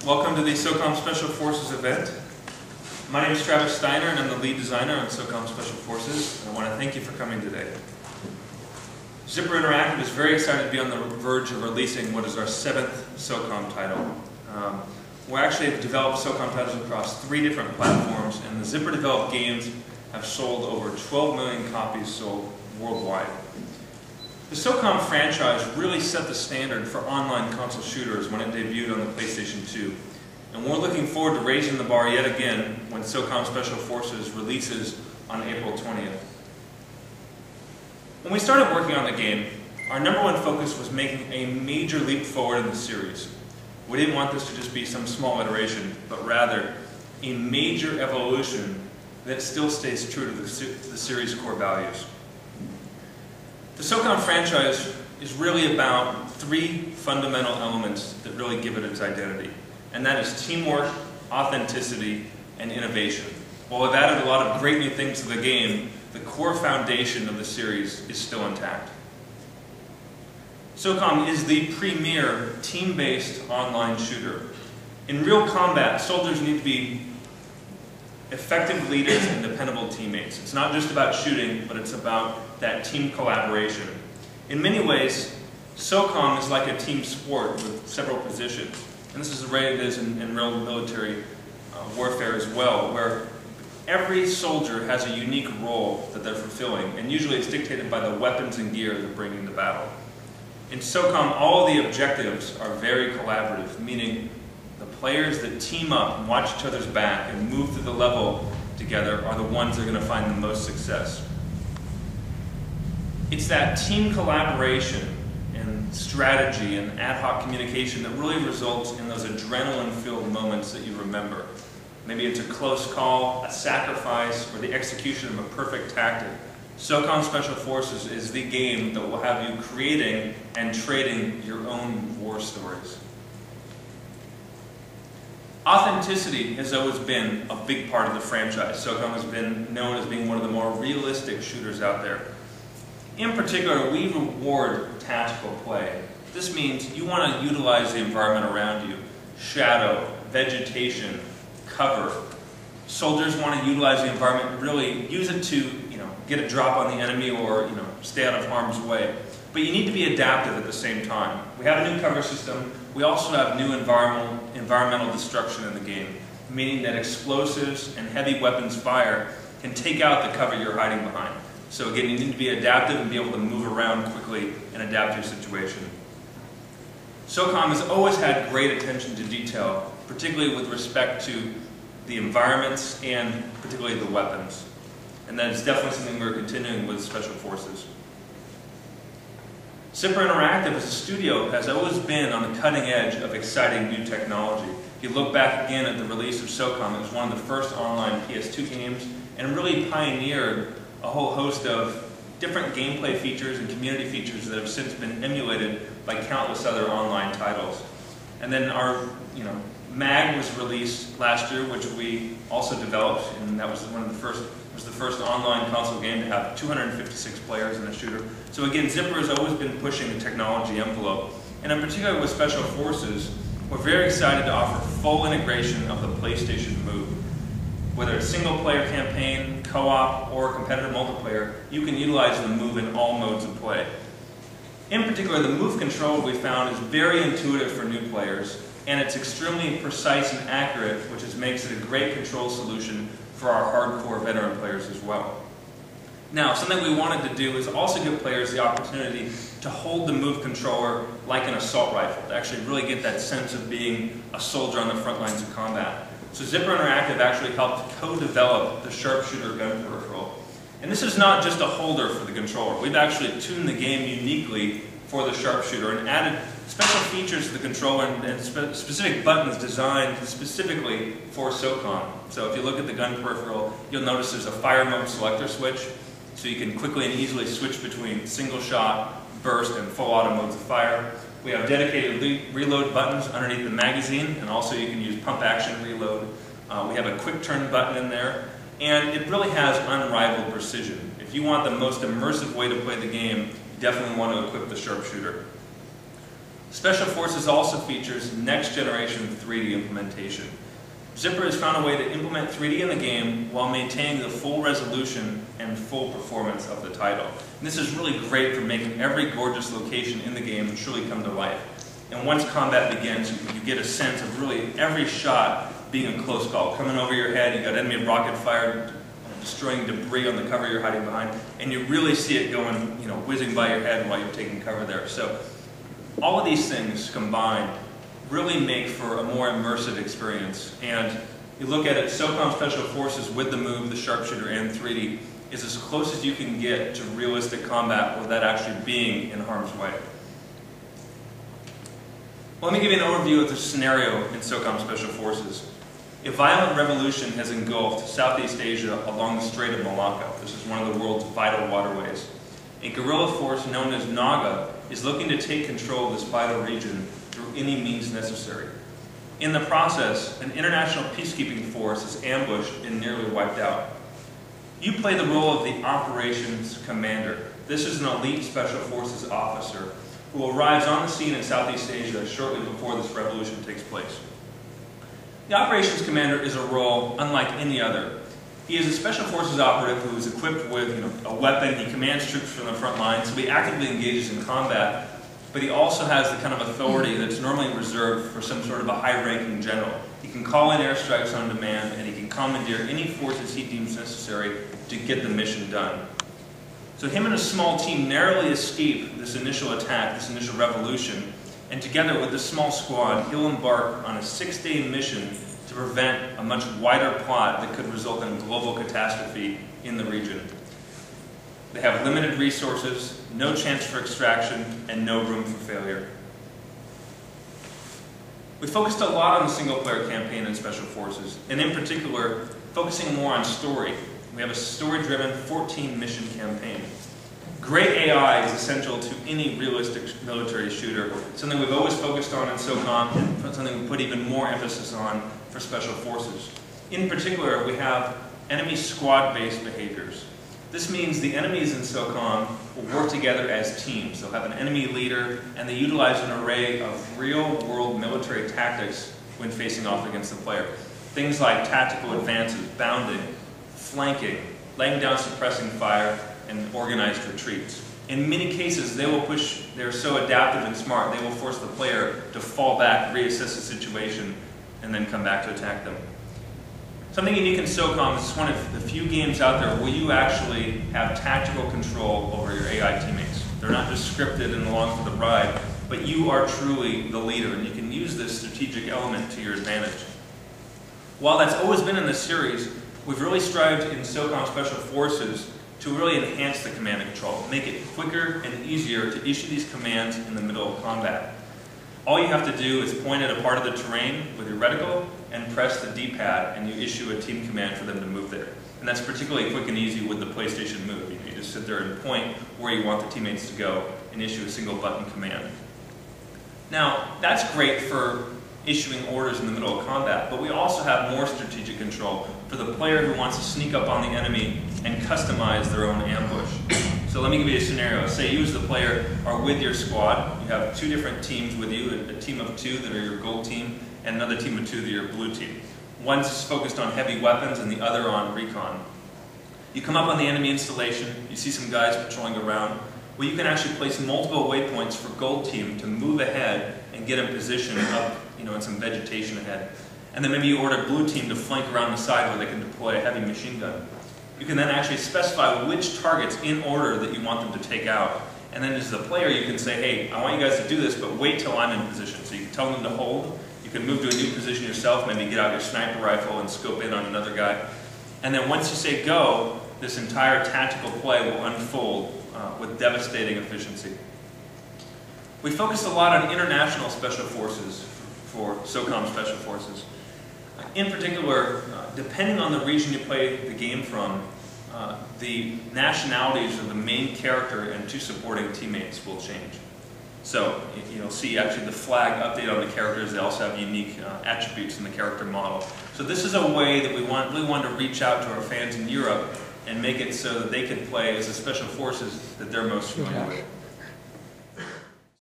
Welcome to the Socom Special Forces event. My name is Steiner and I'm the lead designer on Socom Special Forces, and I want to thank you for coming today. Zipper Interactive is very excited to be on the verge of releasing what is our 7th Socom title. We actually have developed Socom titles across 3 different platforms, and the Zipper developed games have sold over 12 million copies sold worldwide. The Socom franchise really set the standard for online console shooters when it debuted on the PlayStation 2. And we're looking forward to raising the bar yet again when Socom Special Forces releases on April 20th. When we started working on the game, our #1 focus was making a major leap forward in the series. We didn't want this to just be some small iteration, but rather a major evolution that still stays true to the series' core values. The Socom franchise is really about 3 fundamental elements that really give it its identity, and that is teamwork, authenticity, and innovation. While we've added a lot of great new things to the game, the core foundation of the series is still intact. Socom is the premier team-based online shooter. In real combat, soldiers need to be effective leaders and dependable teammates. It's not just about shooting, but it's about that team collaboration. In many ways, Socom is like a team sport with several positions. And this is the way it is in real military warfare as well, where every soldier has a unique role that they're fulfilling, and usually it's dictated by the weapons and gear they're bringing to battle. In Socom, all the objectives are very collaborative, meaning the players that team up and watch each other's back and move through the level together are the ones that are going to find the most success. It's that team collaboration and strategy and ad hoc communication that really results in those adrenaline-filled moments that you remember. Maybe it's a close call, a sacrifice, or the execution of a perfect tactic. Socom Special Forces is the game that will have you creating and trading your own war stories. Authenticity has always been a big part of the franchise. Socom has been known as being one of the more realistic shooters out there. In particular, we reward tactical play. This means you want to utilize the environment around you. Shadow, vegetation, cover. Soldiers want to utilize the environment, really use it to get a drop on the enemy or stay out of harm's way. But you need to be adaptive at the same time. We have a new cover system. We also have new environmental destruction in the game, meaning that explosives and heavy weapons fire can take out the cover you're hiding behind. So again, you need to be adaptive and be able to move around quickly and adapt to your situation. Socom has always had great attention to detail, particularly with respect to the environments and particularly the weapons. And that is definitely something we're continuing with Special Forces. Zipper Interactive as a studio has always been on the cutting edge of exciting new technology. If you look back again at the release of Socom, it was one of the first online PS2 games and really pioneered a whole host of different gameplay features and community features that have since been emulated by countless other online titles. And then our MAG was released last year, which we also developed, and that was the first online console game to have 256 players in a shooter. So again, Zipper has always been pushing the technology envelope. And in particular with Special Forces, we're very excited to offer full integration of the PlayStation Move. Whether it's single-player campaign, co-op, or competitive multiplayer, you can utilize the Move in all modes of play. In particular, the Move control we found is very intuitive for new players, and it's extremely precise and accurate, which makes it a great control solution for our hardcore veteran players as well. Now, something we wanted to do is also give players the opportunity to hold the Move controller like an assault rifle, to actually really get that sense of being a soldier on the front lines of combat. So Zipper Interactive actually helped co-develop the sharpshooter gun peripheral. And this is not just a holder for the controller. We've actually tuned the game uniquely for the sharpshooter and added special features to the controller and specific buttons designed specifically for Socom. So if you look at the gun peripheral, you'll notice there's a fire mode selector switch, so you can quickly and easily switch between single shot, burst, and full auto modes of fire. We have dedicated reload buttons underneath the magazine, and also you can use pump action reload. We have a quick turn button in there, and it really has unrivaled precision. If you want the most immersive way to play the game, you definitely want to equip the sharpshooter. Special Forces also features next-generation 3D implementation. Zipper has found a way to implement 3D in the game while maintaining the full resolution and full performance of the title. And this is really great for making every gorgeous location in the game truly come to life. And once combat begins, you get a sense of really every shot being a close call. Coming over your head, you got enemy rocket fire, destroying debris on the cover you're hiding behind, and you really see it going, whizzing by your head while you're taking cover there. So all of these things combined really make for a more immersive experience. And you look at it, Socom Special Forces with the move, the sharpshooter, and 3D is as close as you can get to realistic combat without actually being in harm's way. Well, let me give you an overview of the scenario in Socom Special Forces. A violent revolution has engulfed Southeast Asia along the Strait of Malacca. This is one of the world's vital waterways. A guerrilla force known as Naga is looking to take control of this vital region through any means necessary. In the process, an international peacekeeping force is ambushed and nearly wiped out. You play the role of the operations commander. This is an elite special forces officer who arrives on the scene in Southeast Asia shortly before this revolution takes place. The operations commander is a role unlike any other. He is a special forces operative who is equipped with a weapon. He commands troops from the front lines, so he actively engages in combat, but he also has the kind of authority that's normally reserved for some sort of a high-ranking general. He can call in airstrikes on demand, and he can commandeer any forces he deems necessary to get the mission done. So him and a small team narrowly escape this initial attack, this initial revolution, and together with this small squad, he'll embark on a 6-day mission to prevent a much wider plot that could result in global catastrophe in the region. They have limited resources, no chance for extraction, and no room for failure. We focused a lot on the single-player campaign in Special Forces, and in particular, focusing more on story. We have a story-driven 14-mission campaign. Great AI is essential to any realistic military shooter, something we've always focused on in Socom, and something we put even more emphasis on for Special Forces. In particular, we have enemy squad-based behaviors. This means the enemies in Socom will work together as teams. They'll have an enemy leader, and they utilize an array of real-world military tactics when facing off against the player. Things like tactical advances, bounding, flanking, laying down suppressing fire, and organized retreats. In many cases, they're so adaptive and smart, they will force the player to fall back, reassess the situation, and then come back to attack them. Something unique in Socom is it's one of the few games out there where you actually have tactical control over your AI teammates. They're not just scripted and along for the ride, but you are truly the leader, and you can use this strategic element to your advantage. While that's always been in the series, we've really strived in Socom Special Forces to really enhance the command and control, make it quicker and easier to issue these commands in the middle of combat. All you have to do is point at a part of the terrain with your reticle and press the D-pad, and you issue a team command for them to move there. And that's particularly quick and easy with the PlayStation Move. You just sit there and point where you want the teammates to go and issue a single button command. Now, that's great for issuing orders in the middle of combat, but we also have more strategic control for the player who wants to sneak up on the enemy and customize their own ambush. So let me give you a scenario. Say you as the player are with your squad. You have two different teams with you, a team of 2 that are your gold team, and another team of 2 that are your blue team. One's focused on heavy weapons and the other on recon. You come up on the enemy installation, you see some guys patrolling around. Well, you can actually place multiple waypoints for gold team to move ahead and get in position up, in some vegetation ahead. And then maybe you order blue team to flank around the side where they can deploy a heavy machine gun. You can then actually specify which targets in order that you want them to take out. And then as the player, you can say, hey, I want you guys to do this, but wait till I'm in position. So you can tell them to hold. You can move to a new position yourself, maybe get out your sniper rifle and scope in on another guy. And then once you say go, this entire tactical play will unfold with devastating efficiency. We focused a lot on international special forces for Socom Special Forces. In particular, depending on the region you play the game from, the nationalities of the main character and 2 supporting teammates will change. So you'll see actually the flag update on the characters. They also have unique attributes in the character model. So this is a way that we really want to reach out to our fans in Europe and make it so that they can play as the special forces that they're most familiar with.